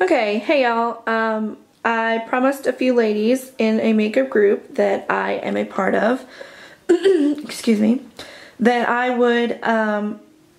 Okay, hey y'all. I promised a few ladies in a makeup group that I am a part of, excuse me, that I would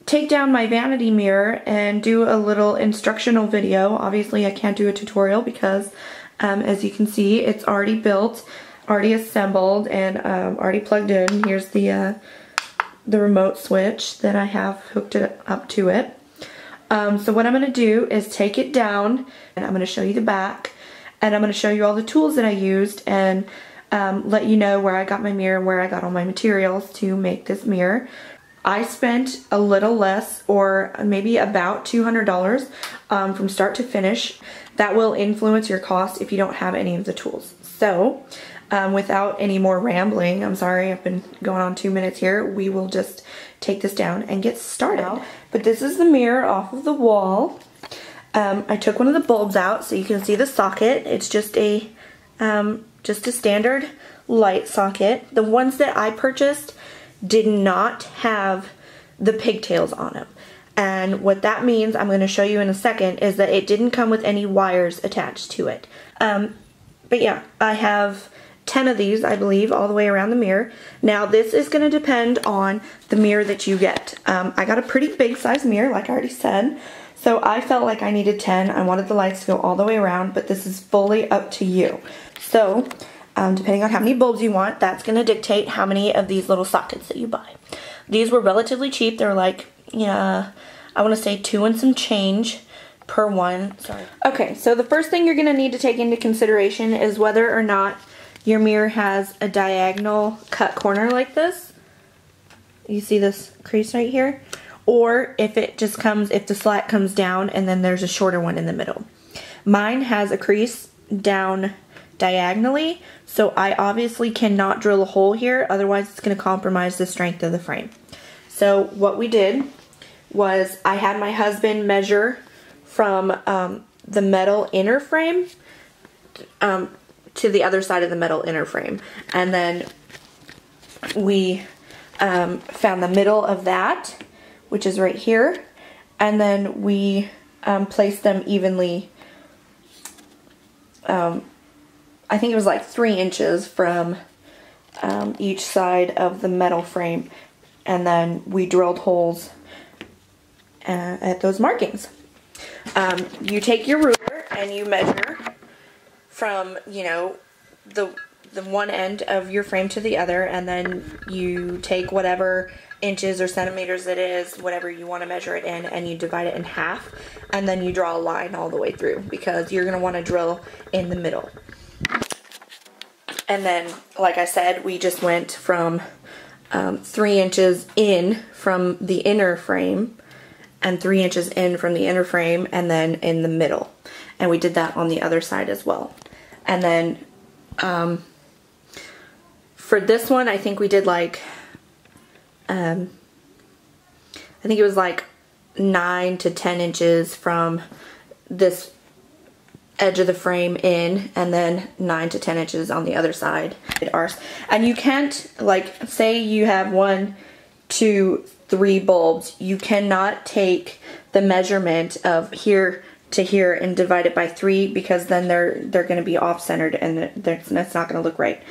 take down my vanity mirror and do a little instructional video. Obviously I can't do a tutorial because as you can see, it's already built, already assembled, and already plugged in. Here's the remote switch that I have hooked it up to it. So what I'm going to do is take it down, and I'm going to show you the back, and I'm going to show you all the tools that I used, and let you know where I got my mirror and where I got all my materials to make this mirror. I spent a little less, or maybe about $200 from start to finish. That will influence your cost if you don't have any of the tools. So without any more rambling, I'm sorry I've been going on 2 minutes here, we will just take this down and get started. But this is the mirror off of the wall. I took one of the bulbs out so you can see the socket. It's just a standard light socket. The ones that I purchased did not have the pigtails on them. And what that means, I'm going to show you in a second, is that it didn't come with any wires attached to it. But yeah, I have 10 of these, I believe, all the way around the mirror. Now this is going to depend on the mirror that you get. I got a pretty big size mirror, like I already said, so I felt like I needed 10. I wanted the lights to go all the way around, but this is fully up to you. So depending on how many bulbs you want, that's going to dictate how many of these little sockets that you buy. These were relatively cheap. They're like, yeah, I want to say 2 and some change per one. Sorry. Okay, so the first thing you're going to need to take into consideration is whether or not your mirror has a diagonal cut corner like this. You see this crease right here? Or if it just comes, if the slat comes down and then there's a shorter one in the middle. Mine has a crease down diagonally, so I obviously cannot drill a hole here, otherwise it's going to compromise the strength of the frame. So what we did was I had my husband measure from the metal inner frame to the other side of the metal inner frame, and then we found the middle of that, which is right here, and then we placed them evenly. I think it was like 3 inches from each side of the metal frame, and then we drilled holes at those markings. You take your ruler and you measure from, you know, the one end of your frame to the other, and then you take whatever inches or centimeters it is, whatever you want to measure it in, and you divide it in half, and then you draw a line all the way through because you're going to want to drill in the middle. And then, like I said, we just went from 3 inches in from the inner frame and 3 inches in from the inner frame, and then in the middle. And we did that on the other side as well. And then for this one, I think we did like, I think it was like 9 to 10 inches from this edge of the frame in, and then 9 to 10 inches on the other side. And you can't, like, say you have 1, 2, 3 bulbs, you cannot take the measurement of here to here and divide it by 3, because then they're going to be off-centered and that's not going to look right.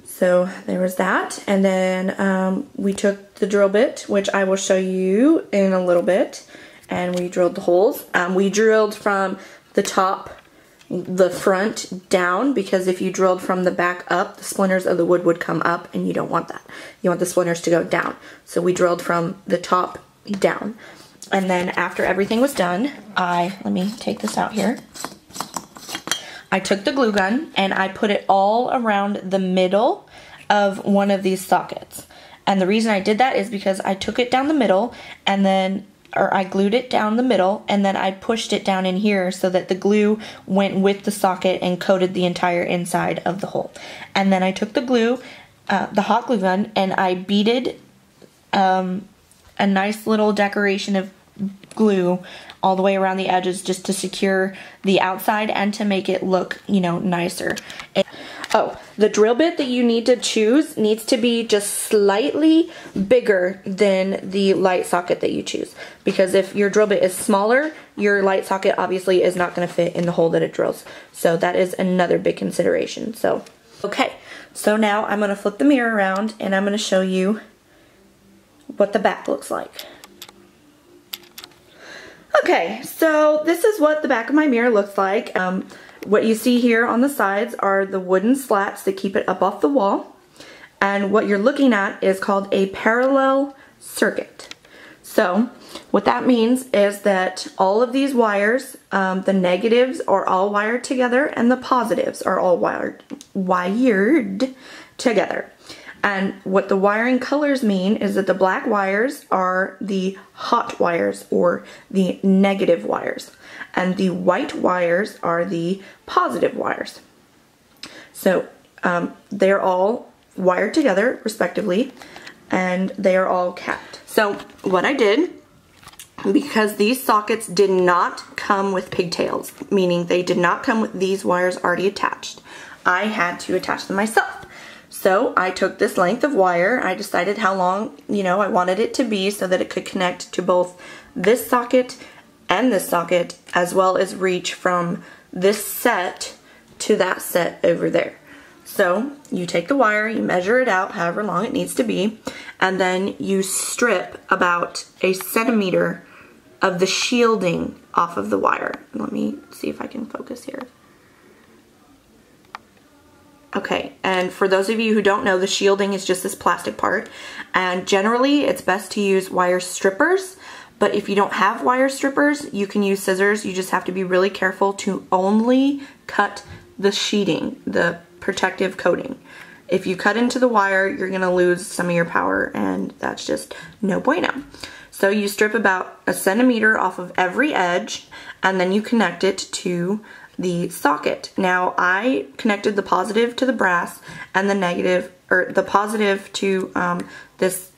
So there was that, and then we took the drill bit, which I will show you in a little bit, and we drilled the holes. We drilled from the top, the front down, because if you drilled from the back up, the splinters of the wood would come up, and you don't want that. You want the splinters to go down. So we drilled from the top down. And then after everything was done, let me take this out here. I took the glue gun and I put it all around the middle of one of these sockets. And the reason I did that is because I took it down the middle, and then, or I glued it down the middle, and then I pushed it down in here so that the glue went with the socket and coated the entire inside of the hole. And then I took the glue, the hot glue gun, and I beaded a nice little decoration of glue all the way around the edges, just to secure the outside and to make it look, you know, nicer. Oh, the drill bit that you need to choose needs to be just slightly bigger than the light socket that you choose. Because if your drill bit is smaller, your light socket obviously is not going to fit in the hole that it drills. So that is another big consideration. So, okay. So now I'm going to flip the mirror around and I'm going to show you what the back looks like. Okay, so this is what the back of my mirror looks like. What you see here on the sides are the wooden slats that keep it up off the wall. And what you're looking at is called a parallel circuit. So what that means is that all of these wires, the negatives are all wired together and the positives are all wired together. And what the wiring colors mean is that the black wires are the hot wires or the negative wires. And the white wires are the positive wires. So they're all wired together respectively and they are all capped. So what I did, because these sockets did not come with pigtails, meaning they did not come with these wires already attached, I had to attach them myself. So I took this length of wire, I decided how long, I wanted it to be so that it could connect to both this socket and this socket, as well as reach from this set to that set over there. So you take the wire, you measure it out however long it needs to be, and then you strip about 1 centimeter of the shielding off of the wire. Let me see if I can focus here. Okay, and for those of you who don't know, the shielding is just this plastic part, and generally it's best to use wire strippers, but if you don't have wire strippers, you can use scissors. You just have to be really careful to only cut the sheeting, the protective coating. If you cut into the wire, you're gonna lose some of your power, and that's just no bueno. So you strip about 1 centimeter off of every edge, and then you connect it to the socket. Now I connected the positive to the brass and the negative, or the positive to this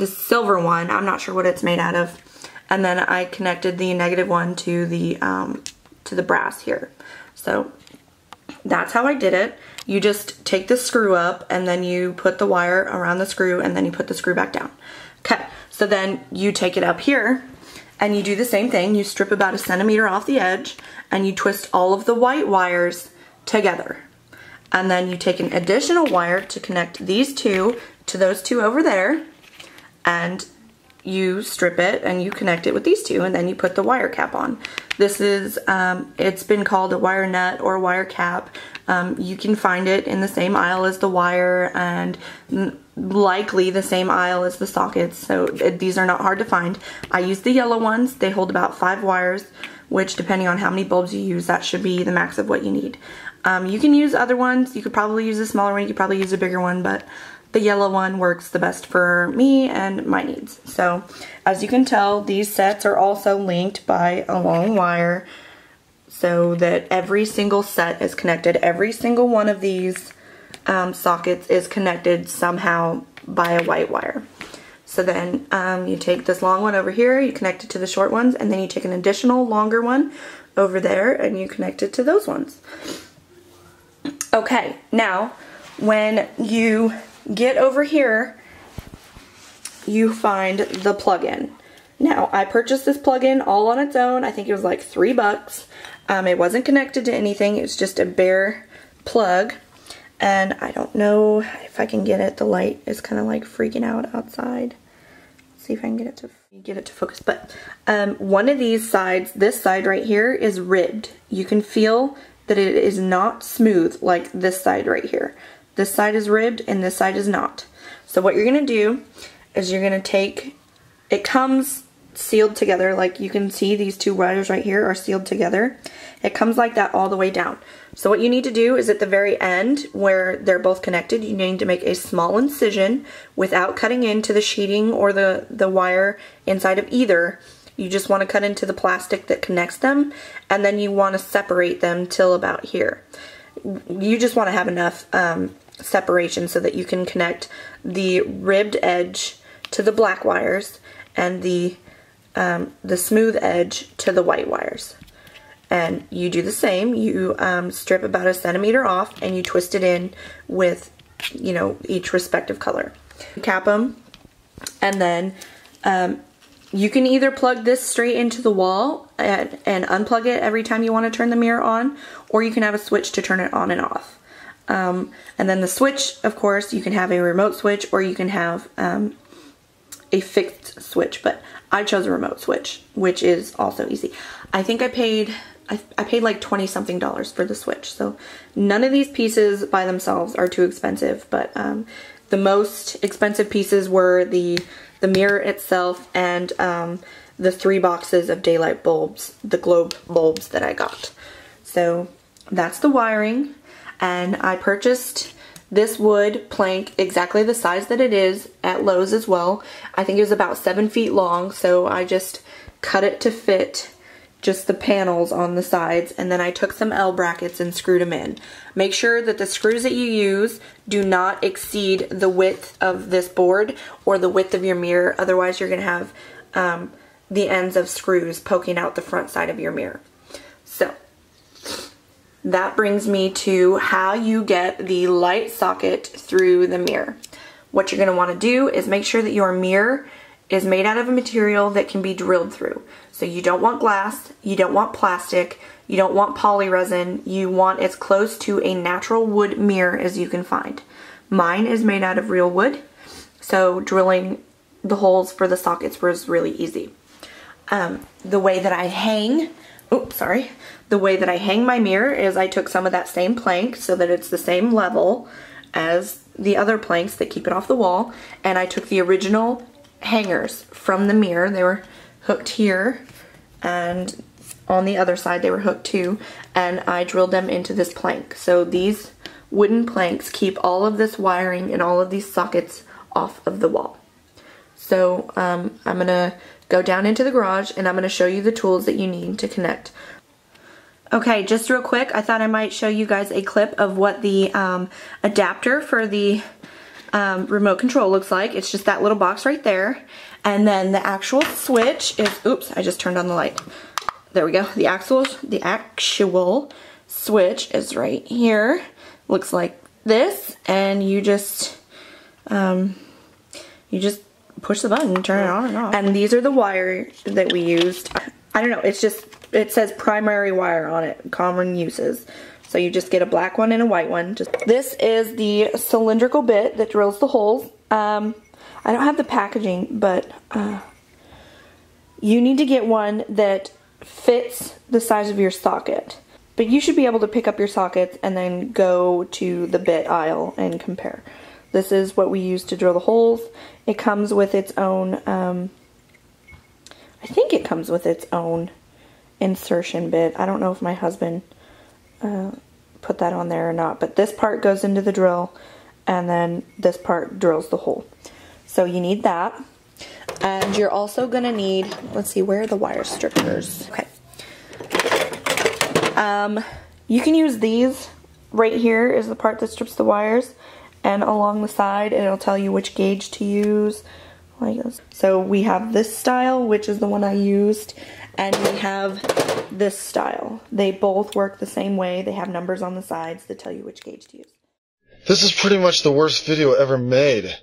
silver one. I'm not sure what it's made out of. And then I connected the negative one to the brass here. So that's how I did it. You just take the screw up and then you put the wire around the screw and then you put the screw back down. Okay, so then you take it up here and you do the same thing. You strip about 1 centimeter off the edge and you twist all of the white wires together. And then you take an additional wire to connect these two to those two over there, and you strip it and you connect it with these two, and then you put the wire cap on. This is, it's been called a wire nut or wire cap. You can find it in the same aisle as the wire and likely the same aisle as the sockets, so these are not hard to find. I use the yellow ones. They hold about 5 wires, which depending on how many bulbs you use, that should be the max of what you need. You can use other ones. You could probably use a smaller one. You could probably use a bigger one, but the yellow one works the best for me and my needs. So as you can tell, these sets are also linked by a long wire so that every single set is connected. Every single one of these sockets is connected somehow by a white wire. So then you take this long one over here, you connect it to the short ones, and then you take an additional longer one over there and you connect it to those ones. Okay, now when you get over here, you find the plug-in. Now, I purchased this plug-in all on its own. I think it was like $3. It wasn't connected to anything. It's just a bare plug. And I don't know if I can get it. The light is kind of like freaking out outside. Let's see if I can get it to focus. But one of these sides, this side right here, is ribbed. You can feel that it is not smooth like this side right here. This side is ribbed and this side is not. So what you're going to do is you're going to take, it comes sealed together, like you can see these two wires right here are sealed together. It comes like that all the way down. So what you need to do is at the very end where they're both connected, you need to make a small incision without cutting into the sheeting or the wire inside of either. You just want to cut into the plastic that connects them, and then you want to separate them till about here. You just want to have enough separation so that you can connect the ribbed edge to the black wires and the smooth edge to the white wires. And you do the same. You strip about 1 centimeter off and you twist it in with, you know, each respective color. Cap them, and then you can either plug this straight into the wall and unplug it every time you want to turn the mirror on, or you can have a switch to turn it on and off. And then the switch, of course, you can have a remote switch or you can have a fixed switch, but I chose a remote switch, which is also easy. I think I paid like $20 something for the switch, so none of these pieces by themselves are too expensive, but the most expensive pieces were the mirror itself and the 3 boxes of daylight bulbs, the globe bulbs that I got. So that's the wiring, and I purchased this wood plank exactly the size that it is at Lowe's as well. I think it was about 7 feet long, so I just cut it to fit just the panels on the sides, and then I took some L brackets and screwed them in. Make sure that the screws that you use do not exceed the width of this board or the width of your mirror, otherwise you're going to have the ends of screws poking out the front side of your mirror. So that brings me to how you get the light socket through the mirror. What you're going to want to do is make sure that your mirror is made out of a material that can be drilled through. So you don't want glass, you don't want plastic, you don't want poly resin, you want as close to a natural wood mirror as you can find. Mine is made out of real wood, so drilling the holes for the sockets was really easy. The way that I hang my mirror is I took some of that same plank so that it's the same level as the other planks that keep it off the wall, and I took the original hangers from the mirror. They were hooked here, and on the other side they were hooked too, and I drilled them into this plank. So these wooden planks keep all of this wiring and all of these sockets off of the wall. So I'm gonna go down into the garage and I'm gonna show you the tools that you need to connect. Okay, just real quick, I thought I might show you guys a clip of what the adapter for the remote control looks like. It's just that little box right there, and then the actual switch is, oops, I just turned on the light. There we go. The actual switch is right here. Looks like this, and you just push the button and turn it on and off. And these are the wires that we used. I don't know, it's just, it says primary wire on it, common uses. So you just get a black one and a white one. This is the cylindrical bit that drills the holes. I don't have the packaging, but you need to get one that fits the size of your socket. But you should be able to pick up your sockets and then go to the bit aisle and compare. This is what we use to drill the holes. It comes with its own, I think it comes with its own insertion bit. I don't know if my husband put that on there or not, but this part goes into the drill and then this part drills the hole. So you need that, and you're also gonna need, let's see, where are the wire strippers? Okay. You can use these. Right here is the part that strips the wires, and along the side it'll tell you which gauge to use. Like this. So we have this style, which is the one I used, and we have this style. They both work the same way. They have numbers on the sides that tell you which gauge to use. This is pretty much the worst video ever made.